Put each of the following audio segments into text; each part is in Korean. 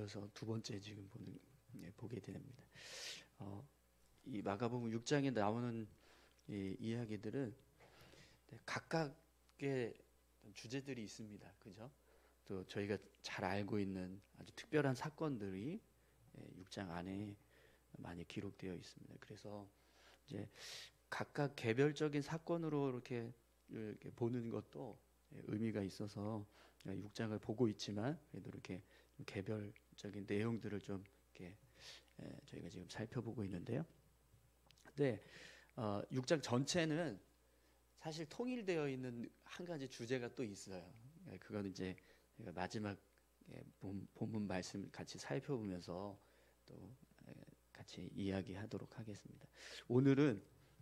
이어서 두 번째 지금 보게 됩니다. 이 마가복음 6장에 나오는 이 이야기들은 각각의 주제들이 있습니다. 그죠? 또 저희가 잘 알고 있는 아주 특별한 사건들이 6장 안에 많이 기록되어 있습니다. 그래서 이제 각각 개별적인 사건으로 이렇게 보는 것도 의미가 있어서 6장을 보고 있지만 그래도 이렇게 개별적인 내용들을 좀 이렇게 저희가 지금 살펴보고 있는데요. 근데 6장 전체는 사실 통일되어 있는 한 가지 주제가 또 있어요. 그건 이제 마지막 본문 말씀 같이 살펴보면서 또 같이 이야기하도록 하겠습니다. 오늘은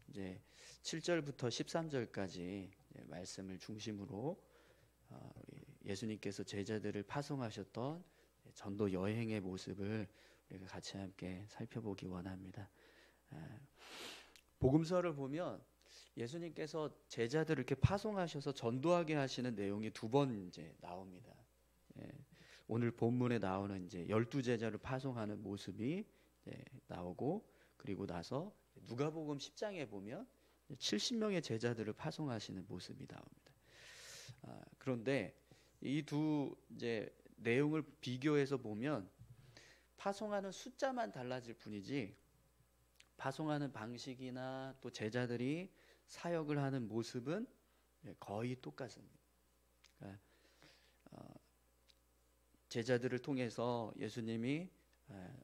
이제 7절부터 13절까지 말씀을 중심으로 예수님께서 제자들을 파송하셨던 전도 여행의 모습을 우리가 같이 함께 살펴보기 원합니다. 복음서를 보면 예수님께서 제자들을 이렇게 파송하셔서 전도하게 하시는 내용이 두 번 이제 나옵니다. 오늘 본문에 나오는 이제 12제자를 파송하는 모습이 나오고, 그리고 나서 누가복음 10장에 보면 70명의 제자들을 파송하시는 모습이 나옵니다. 그런데 이 두 이제 내용을 비교해서 보면 파송하는 숫자만 달라질 뿐이지 파송하는 방식이나 또 제자들이 사역을 하는 모습은 거의 똑같습니다. 그러니까 제자들을 통해서 예수님이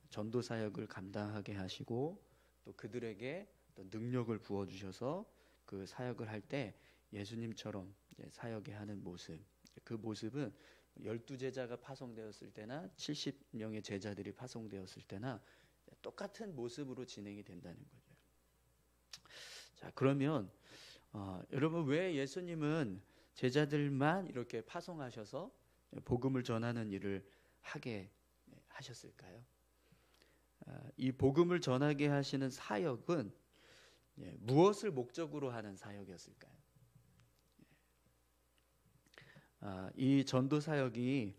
전도 사역을 감당하게 하시고 또 그들에게 또 능력을 부어 주셔서 그 사역을 할 때 예수님처럼 사역에 하는 모습, 그 모습은 12제자가 파송되었을 때나 70명의 제자들이 파송되었을 때나 똑같은 모습으로 진행이 된다는 거죠. 자, 그러면 여러분, 왜 예수님은 제자들만 이렇게 파송하셔서 복음을 전하는 일을 하게 하셨을까요? 이 복음을 전하게 하시는 사역은 무엇을 목적으로 하는 사역이었을까요? 이 전도 사역이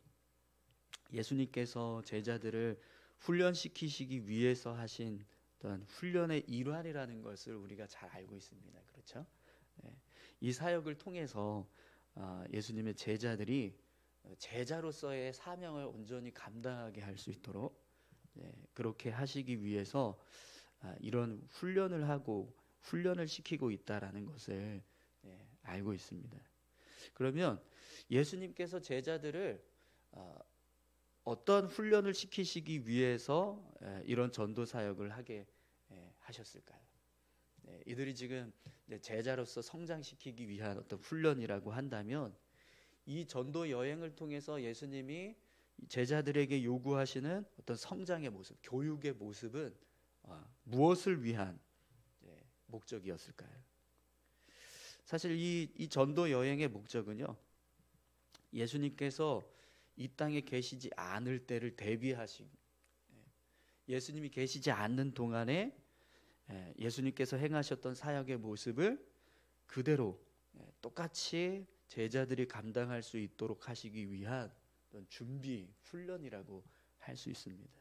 예수님께서 제자들을 훈련시키시기 위해서 하신 어떤 훈련의 일환이라는 것을 우리가 잘 알고 있습니다. 그렇죠? 이 사역을 통해서 예수님의 제자들이 제자로서의 사명을 온전히 감당하게 할 수 있도록 그렇게 하시기 위해서 이런 훈련을 하고 훈련을 시키고 있다라는 것을 알고 있습니다. 그러면 예수님께서 제자들을 어떤 훈련을 시키시기 위해서 이런 전도 사역을 하게 하셨을까요? 이들이 지금 제자로서 성장시키기 위한 어떤 훈련이라고 한다면 이 전도 여행을 통해서 예수님이 제자들에게 요구하시는 어떤 성장의 모습, 교육의 모습은 무엇을 위한 목적이었을까요? 사실 이 전도 여행의 목적은요, 예수님께서 이 땅에 계시지 않을 때를 대비하시고 예수님이 계시지 않는 동안에 예수님께서 행하셨던 사역의 모습을 그대로 똑같이 제자들이 감당할 수 있도록 하시기 위한 준비, 훈련이라고 할 수 있습니다.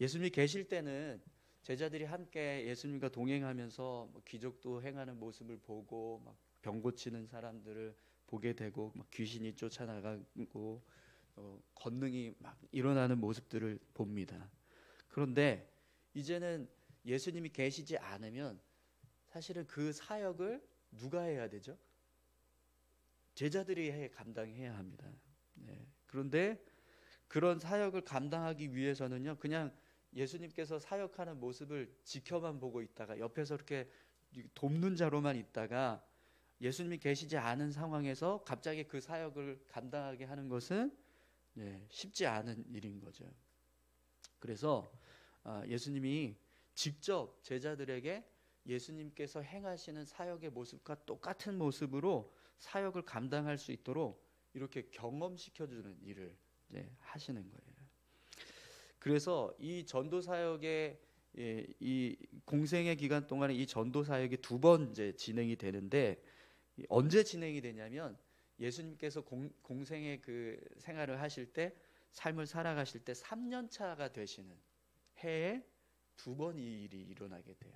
예수님이 계실 때는 제자들이 함께 예수님과 동행하면서 기적도 행하는 모습을 보고 막 병 고치는 사람들을 보게 되고 막 귀신이 쫓아나가고 권능이 막 일어나는 모습들을 봅니다. 그런데 이제는 예수님이 계시지 않으면 사실은 그 사역을 누가 해야 되죠? 제자들이 감당해야 합니다. 그런데 그런 사역을 감당하기 위해서는요, 그냥 예수님께서 사역하는 모습을 지켜만 보고 있다가 옆에서 이렇게 돕는 자로만 있다가 예수님이 계시지 않은 상황에서 갑자기 그 사역을 감당하게 하는 것은 쉽지 않은 일인 거죠. 그래서 예수님이 직접 제자들에게 예수님께서 행하시는 사역의 모습과 똑같은 모습으로 사역을 감당할 수 있도록 이렇게 경험시켜주는 일을 하시는 거예요. 그래서 이 전도 사역의 이 공생의 기간 동안에 이 전도 사역이 두 번 이제 진행이 되는데, 언제 진행이 되냐면 예수님께서 공생의 그 생활을 하실 때 삶을 살아가실 때 3년 차가 되시는 해에 2번 이 일이 일어나게 돼요.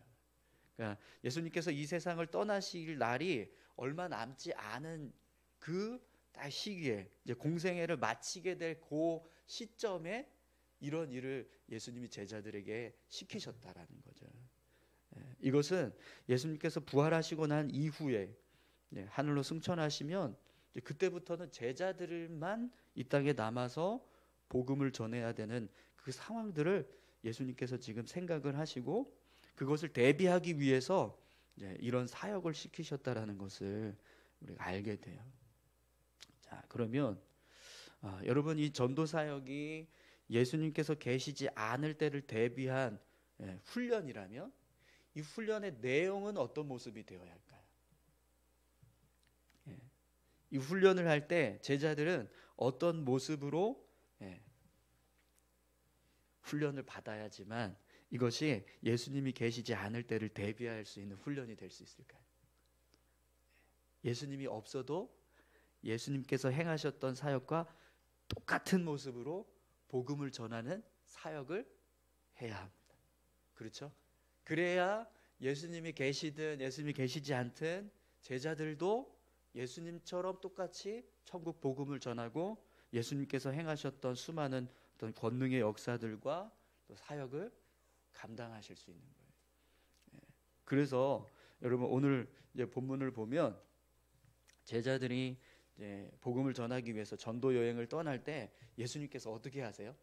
그러니까 예수님께서 이 세상을 떠나실 날이 얼마 남지 않은 그 딱 시기에 이제 공생애를 마치게 될 그 시점에 이런 일을 예수님이 제자들에게 시키셨다라는 거죠. 이것은 예수님께서 부활하시고 난 이후에 하늘로 승천하시면 그때부터는 제자들만 이 땅에 남아서 복음을 전해야 되는 그 상황들을 예수님께서 지금 생각을 하시고 그것을 대비하기 위해서 이런 사역을 시키셨다라는 것을 우리가 알게 돼요. 자, 그러면 여러분, 이 전도 사역이 예수님께서 계시지 않을 때를 대비한 훈련이라면 이 훈련의 내용은 어떤 모습이 되어야 할까요? 이 훈련을 할 때 제자들은 어떤 모습으로 훈련을 받아야지만 이것이 예수님이 계시지 않을 때를 대비할 수 있는 훈련이 될 수 있을까요? 예수님이 없어도 예수님께서 행하셨던 사역과 똑같은 모습으로 복음을 전하는 사역을 해야 합니다. 그렇죠? 그래야 예수님이 계시든 예수님이 계시지 않든 제자들도 예수님처럼 똑같이 천국 복음을 전하고 예수님께서 행하셨던 수많은 어떤 권능의 역사들과 또 사역을 감당하실 수 있는 거예요. 그래서 여러분, 오늘 이제 본문을 보면 제자들이 이제 복음을 전하기 위해서 전도 여행을 떠날 때 예수님께서 어떻게 하세요?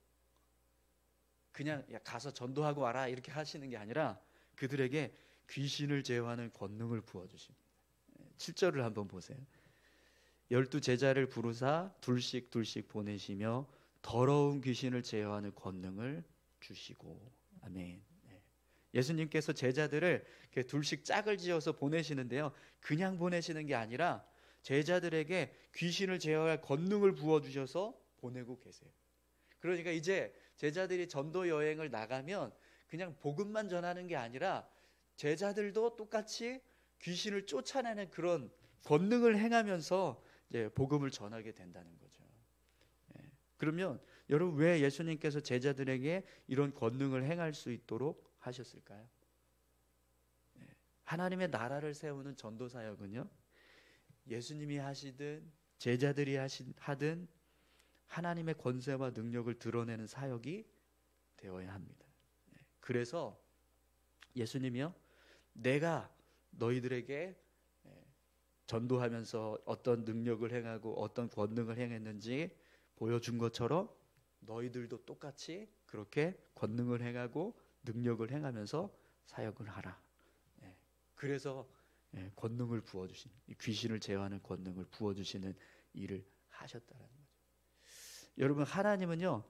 그냥 가서 전도하고 와라 이렇게 하시는 게 아니라 그들에게 귀신을 제어하는 권능을 부어주십니다. 7절을 한번 보세요. 12 제자를 부르사 둘씩 보내시며 더러운 귀신을 제어하는 권능을 주시고. 아멘. 예수님께서 제자들을 이렇게 둘씩 짝을 지어서 보내시는데요, 그냥 보내시는 게 아니라 제자들에게 귀신을 제어할 권능을 부어주셔서 보내고 계세요. 그러니까 이제 제자들이 전도 여행을 나가면 그냥 복음만 전하는 게 아니라 제자들도 똑같이 귀신을 쫓아내는 그런 권능을 행하면서 이제 복음을 전하게 된다는 거죠. 그러면 여러분, 왜 예수님께서 제자들에게 이런 권능을 행할 수 있도록 하셨을까요? 하나님의 나라를 세우는 전도 사역은요, 예수님이 하시든 제자들이 하든 하나님의 권세와 능력을 드러내는 사역이 되어야 합니다. 그래서 예수님이요, 내가 너희들에게 전도하면서 어떤 능력을 행하고 어떤 권능을 행했는지 보여준 것처럼 너희들도 똑같이 그렇게 권능을 행하고 능력을 행하면서 사역을 하라. 그래서 권능을 부어주신, 귀신을 제어하는 권능을 부어주시는 일을 하셨다는 거죠. 여러분, 하나님은요,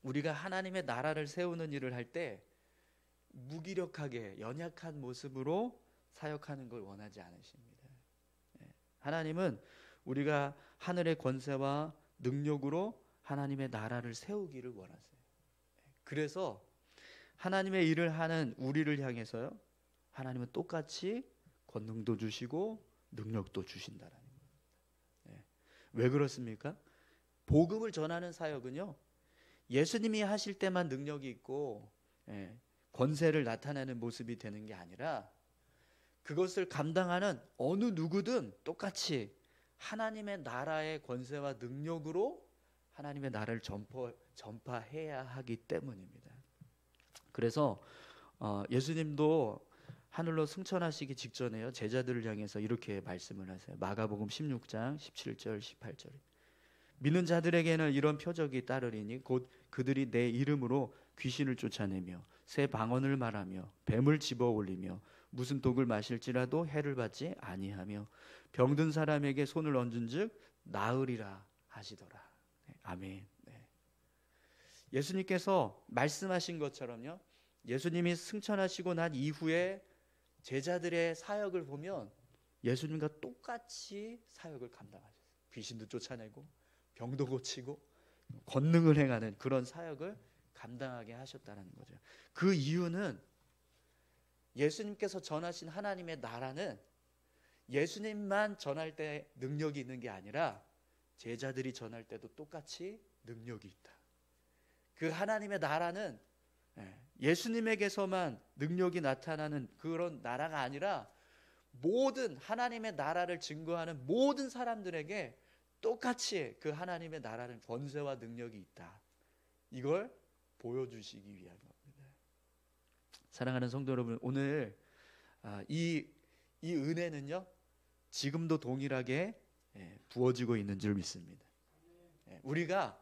우리가 하나님의 나라를 세우는 일을 할 때 무기력하게 연약한 모습으로 사역하는 걸 원하지 않으십니다. 하나님은 우리가 하늘의 권세와 능력으로 하나님의 나라를 세우기를 원하세요. 그래서 하나님의 일을 하는 우리를 향해서요, 하나님은 똑같이 권능도 주시고 능력도 주신다라는 거예요. 왜 그렇습니까? 복음을 전하는 사역은요, 예수님이 하실 때만 능력이 있고 권세를 나타내는 모습이 되는 게 아니라 그것을 감당하는 어느 누구든 똑같이 하나님의 나라의 권세와 능력으로 하나님의 나라를 전파해야 하기 때문입니다. 그래서 예수님도 하늘로 승천하시기 직전에요, 제자들을 향해서 이렇게 말씀을 하세요. 마가복음 16장 17절 18절. 믿는 자들에게는 이런 표적이 따르리니 곧 그들이 내 이름으로 귀신을 쫓아내며 새 방언을 말하며 뱀을 집어 올리며 무슨 독을 마실지라도 해를 받지 아니하며 병든 사람에게 손을 얹은즉 나으리라 하시더라. 아멘. 예수님께서 말씀하신 것처럼요, 예수님이 승천하시고 난 이후에 제자들의 사역을 보면 예수님과 똑같이 사역을 감당하셨어요. 귀신도 쫓아내고 병도 고치고 권능을 행하는 그런 사역을 감당하게 하셨다는 거죠. 그 이유는 예수님께서 전하신 하나님의 나라는 예수님만 전할 때 능력이 있는 게 아니라 제자들이 전할 때도 똑같이 능력이 있다. 그 하나님의 나라는 예수님에게서만 능력이 나타나는 그런 나라가 아니라 모든 하나님의 나라를 증거하는 모든 사람들에게 똑같이 그 하나님의 나라는 권세와 능력이 있다. 이걸 보여주시기 위한 겁니다. 사랑하는 성도 여러분, 오늘 이 은혜는요 지금도 동일하게 부어지고 있는 줄 믿습니다. 우리가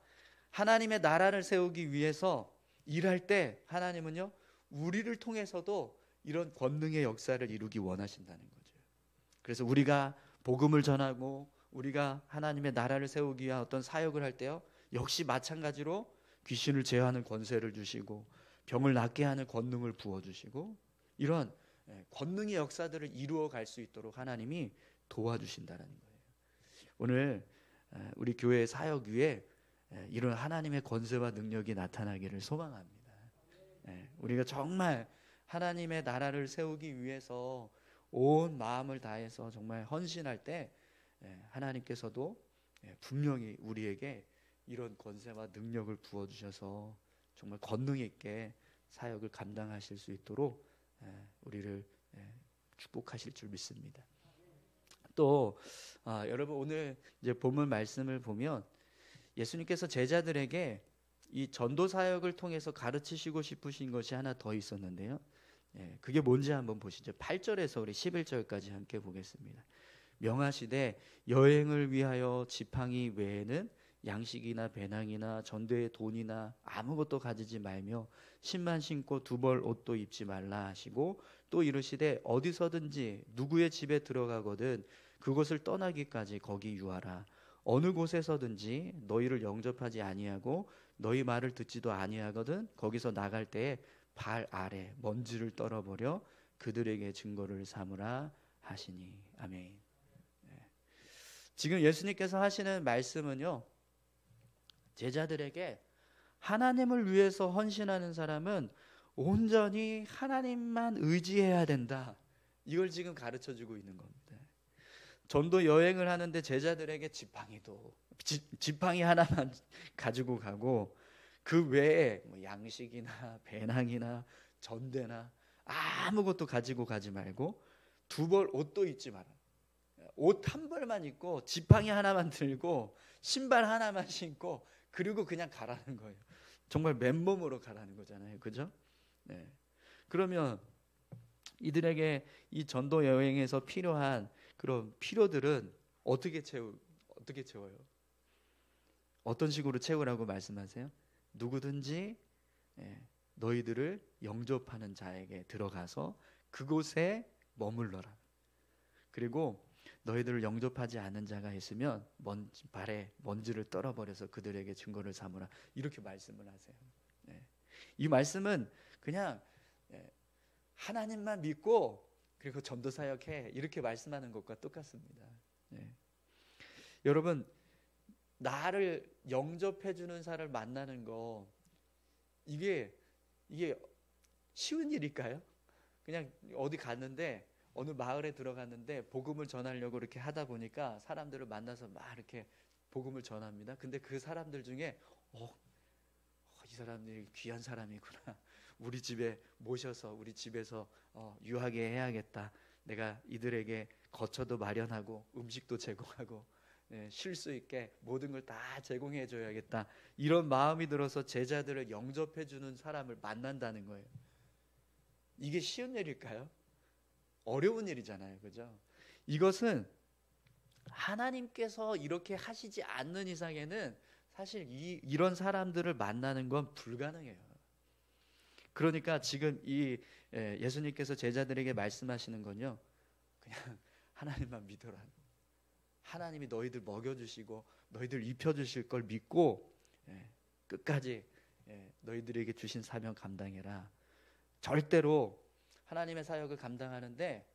하나님의 나라를 세우기 위해서 일할 때 하나님은요 우리를 통해서도 이런 권능의 역사를 이루기 원하신다는 거죠. 그래서 우리가 복음을 전하고 우리가 하나님의 나라를 세우기 위한 어떤 사역을 할 때요 역시 마찬가지로 귀신을 제어하는 권세를 주시고 병을 낫게 하는 권능을 부어주시고 이런 권능의 역사들을 이루어 갈 수 있도록 하나님이 도와주신다는 거예요. 오늘 우리 교회의 사역 위에 이런 하나님의 권세와 능력이 나타나기를 소망합니다. 우리가 정말 하나님의 나라를 세우기 위해서 온 마음을 다해서 정말 헌신할 때 하나님께서도 분명히 우리에게 이런 권세와 능력을 부어주셔서 정말 권능 있게 사역을 감당하실 수 있도록 우리를 축복하실 줄 믿습니다. 또 여러분 오늘 이제 본문 말씀을 보면 예수님께서 제자들에게 이 전도 사역을 통해서 가르치시고 싶으신 것이 하나 더 있었는데요. 그게 뭔지 한번 보시죠. 8절에서 우리 11절까지 함께 보겠습니다. 명하시되 여행을 위하여 지팡이 외에는 양식이나 배낭이나 전도의 돈이나 아무것도 가지지 말며 신만 신고 두 벌 옷도 입지 말라 하시고 또 이르시되 어디서든지 누구의 집에 들어가거든 그곳을 떠나기까지 거기 유하라. 어느 곳에서든지 너희를 영접하지 아니하고 너희 말을 듣지도 아니하거든 거기서 나갈 때에 발 아래 먼지를 떨어버려 그들에게 증거를 삼으라 하시니. 아멘. 지금 예수님께서 하시는 말씀은요 제자들에게 하나님을 위해서 헌신하는 사람은 온전히 하나님만 의지해야 된다. 이걸 지금 가르쳐주고 있는 겁니다. 전도 여행을 하는데 제자들에게 지팡이 하나만 가지고 가고 그 외에 뭐 양식이나 배낭이나 전대나 아무것도 가지고 가지 말고 두 벌 옷도 입지 마라. 옷 한 벌만 입고 지팡이 하나만 들고 신발 하나만 신고 그리고 그냥 가라는 거예요. 정말 맨몸으로 가라는 거잖아요. 그죠? 그러면 이들에게 이 전도 여행에서 필요한 그런 필요들은 어떻게 채워요? 어떤 식으로 채우라고 말씀하세요? 누구든지 너희들을 영접하는 자에게 들어가서 그곳에 머물러라. 그리고 너희들을 영접하지 않는 자가 있으면 발에 먼지를 떨어버려서 그들에게 증거를 삼으라. 이렇게 말씀을 하세요. 이 말씀은 그냥 하나님만 믿고 그리고 전도 사역해 이렇게 말씀하는 것과 똑같습니다. 여러분 나를 영접해 주는 사람을 만나는 거 이게 쉬운 일일까요? 그냥 어디 갔는데 어느 마을에 들어갔는데 복음을 전하려고 이렇게 하다 보니까 사람들을 만나서 막 이렇게 복음을 전합니다. 근데 그 사람들 중에 이 사람들이 귀한 사람이구나. 우리 집에 모셔서 우리 집에서 유하게 해야겠다. 내가 이들에게 거처도 마련하고 음식도 제공하고 쉴 수 있게 모든 걸 다 제공해 줘야겠다. 이런 마음이 들어서 제자들을 영접해 주는 사람을 만난다는 거예요. 이게 쉬운 일일까요? 어려운 일이잖아요. 그죠? 이것은 하나님께서 이렇게 하시지 않는 이상에는 사실 이런 사람들을 만나는 건 불가능해요. 그러니까 지금 예수님께서 제자들에게 말씀하시는 건요. 그냥 하나님만 믿어라. 하나님이 너희들 먹여주시고 너희들 입혀주실 걸 믿고 끝까지 너희들에게 주신 사명 감당해라. 절대로 하나님의 사역을 감당하는데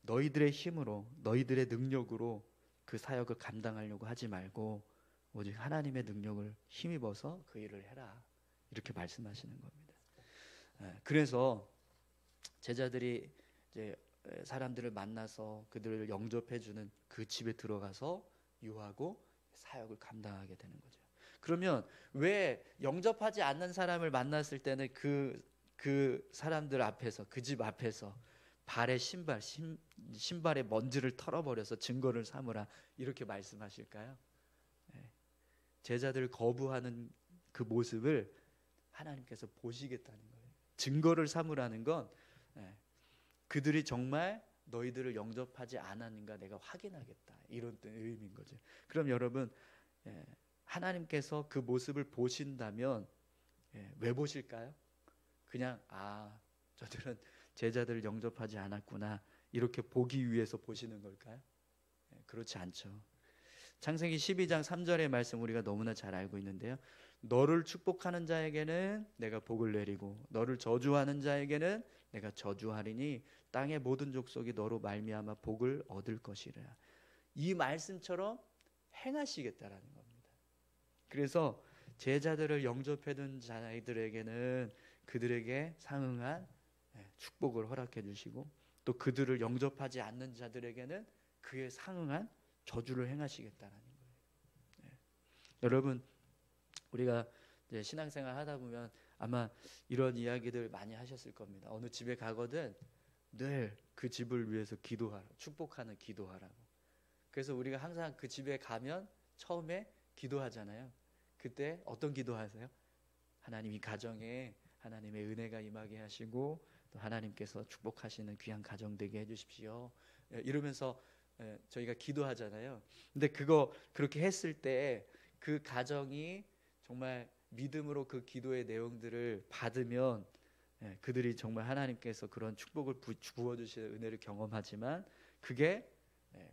너희들의 힘으로 너희들의 능력으로 그 사역을 감당하려고 하지 말고 오직 하나님의 능력을 힘입어서 그 일을 해라. 이렇게 말씀하시는 겁니다. 그래서 제자들이 이제 사람들을 만나서 그들을 영접해 주는 그 집에 들어가서 유하고 사역을 감당하게 되는 거죠. 그러면 왜 영접하지 않는 사람을 만났을 때는 그 사람들 앞에서, 그 집 앞에서 발에 신발에 먼지를 털어버려서 증거를 삼으라 이렇게 말씀하실까요? 제자들을 거부하는 그 모습을 하나님께서 보시겠다는 거예요. 증거를 삼으라는 건 그들이 정말 너희들을 영접하지 않았는가 내가 확인하겠다, 이런 의미인 거죠. 그럼 여러분, 하나님께서 그 모습을 보신다면 왜 보실까요? 그냥 저들은 제자들을 영접하지 않았구나 이렇게 보기 위해서 보시는 걸까요? 그렇지 않죠. 창세기 12장 3절의 말씀 우리가 너무나 잘 알고 있는데요. 너를 축복하는 자에게는 내가 복을 내리고 너를 저주하는 자에게는 내가 저주하리니 땅의 모든 족속이 너로 말미암아 복을 얻을 것이라. 이 말씀처럼 행하시겠다라는 겁니다. 그래서 제자들을 영접해둔 자들에게는 그들에게 상응한 축복을 허락해 주시고, 또 그들을 영접하지 않는 자들에게는 그에 상응한 저주를 행하시겠다라는 거예요. 여러분, 우리가 이제 신앙생활 하다 보면 아마 이런 이야기들 많이 하셨을 겁니다. 어느 집에 가거든 늘 그 집을 위해서 기도하라, 축복하는 기도하라고. 그래서 우리가 항상 그 집에 가면 처음에 기도하잖아요. 그때 어떤 기도하세요? 하나님 이 가정에 하나님의 은혜가 임하게 하시고 또 하나님께서 축복하시는 귀한 가정 되게 해주십시오, 이러면서 저희가 기도하잖아요. 근데 그렇게 했을 때 그 가정이 정말 믿음으로 그 기도의 내용들을 받으면 그들이 정말 하나님께서 그런 축복을 부어주시는 은혜를 경험하지만, 그게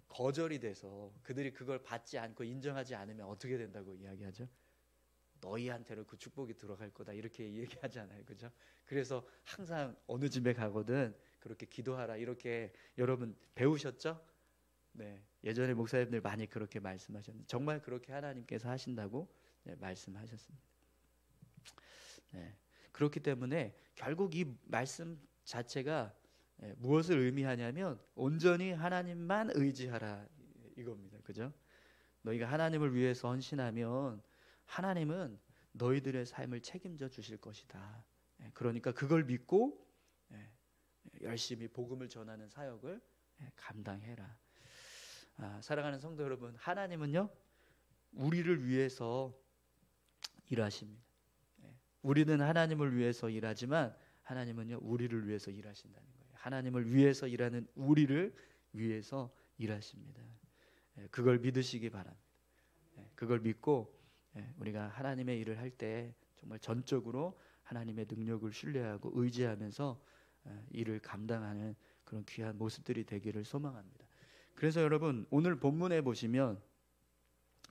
거절이 돼서 그들이 그걸 받지 않고 인정하지 않으면 어떻게 된다고 이야기하죠? 너희한테로 그 축복이 들어갈 거다 이렇게 얘기하잖아요. 그죠? 그래서 항상 어느 집에 가거든 그렇게 기도하라 이렇게 여러분 배우셨죠? 네, 예전에 목사님들 많이 그렇게 말씀하셨는데 정말 그렇게 하나님께서 하신다고 말씀하셨습니다. 그렇기 때문에 결국 이 말씀 자체가 무엇을 의미하냐면 온전히 하나님만 의지하라 이겁니다. 그죠? 너희가 하나님을 위해서 헌신하면 하나님은 너희들의 삶을 책임져 주실 것이다. 그러니까 그걸 믿고 열심히 복음을 전하는 사역을 감당해라. 사랑하는 성도 여러분, 하나님은요 우리를 위해서 일하십니다. 우리는 하나님을 위해서 일하지만 하나님은요 우리를 위해서 일하신다는 거예요. 하나님을 위해서 일하는 우리를 위해서 일하십니다. 그걸 믿으시기 바랍니다. 그걸 믿고 우리가 하나님의 일을 할 때 정말 전적으로 하나님의 능력을 신뢰하고 의지하면서 일을 감당하는 그런 귀한 모습들이 되기를 소망합니다. 그래서 여러분, 오늘 본문에 보시면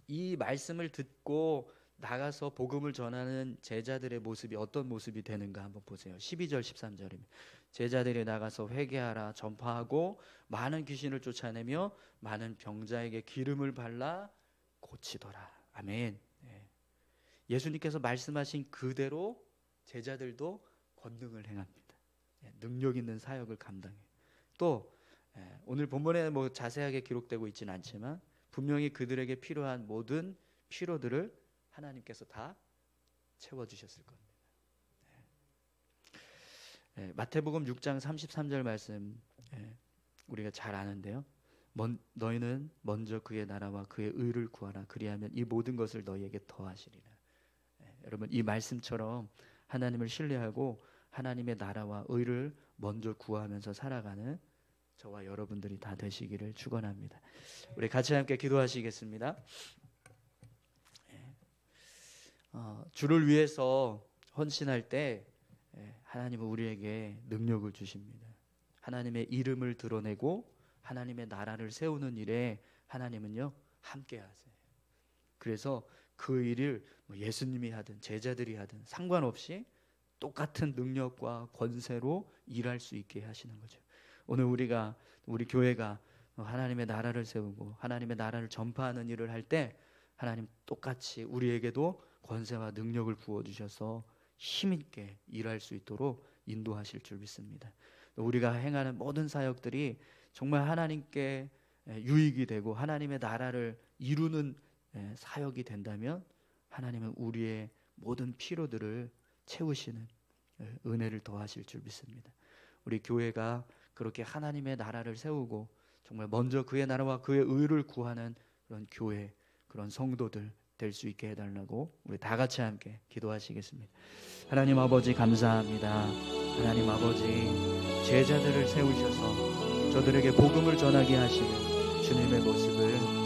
이 말씀을 듣고 나가서 복음을 전하는 제자들의 모습이 어떤 모습이 되는가 한번 보세요. 12절 13절입니다. 제자들이 나가서 회개하라 전파하고 많은 귀신을 쫓아내며 많은 병자에게 기름을 발라 고치더라. 아멘. 예수님께서 말씀하신 그대로 제자들도 권능을 행합니다. 능력 있는 사역을 감당해요. 또 오늘 본문에 뭐 자세하게 기록되고 있지는 않지만 분명히 그들에게 필요한 모든 필요들을 하나님께서 다 채워주셨을 겁니다. 마태복음 6장 33절 말씀 우리가 잘 아는데요. 너희는 먼저 그의 나라와 그의 의를 구하라. 그리하면 이 모든 것을 너희에게 더하시리라. 여러분, 이 말씀처럼 하나님을 신뢰하고 하나님의 나라와 의를 먼저 구하면서 살아가는 저와 여러분들이 다 되시기를 축원합니다. 우리 같이 함께 기도하시겠습니다. 주를 위해서 헌신할 때 하나님은 우리에게 능력을 주십니다. 하나님의 이름을 드러내고 하나님의 나라를 세우는 일에 하나님은요 함께 하세요. 그래서 그 일을 예수님이 하든 제자들이 하든 상관없이 똑같은 능력과 권세로 일할 수 있게 하시는 거죠. 오늘 우리 교회가 하나님의 나라를 세우고 하나님의 나라를 전파하는 일을 할 때 하나님 똑같이 우리에게도 권세와 능력을 부어주셔서 힘있게 일할 수 있도록 인도하실 줄 믿습니다. 우리가 행하는 모든 사역들이 정말 하나님께 유익이 되고 하나님의 나라를 이루는 사역이 된다면 하나님은 우리의 모든 필요들을 채우시는 은혜를 더하실 줄 믿습니다. 우리 교회가 그렇게 하나님의 나라를 세우고 정말 먼저 그의 나라와 그의 의를 구하는 그런 교회, 그런 성도들 될 수 있게 해달라고 우리 다 같이 함께 기도하시겠습니다. 하나님 아버지 감사합니다. 하나님 아버지, 제자들을 세우셔서 저들에게 복음을 전하게 하시는 주님의 모습을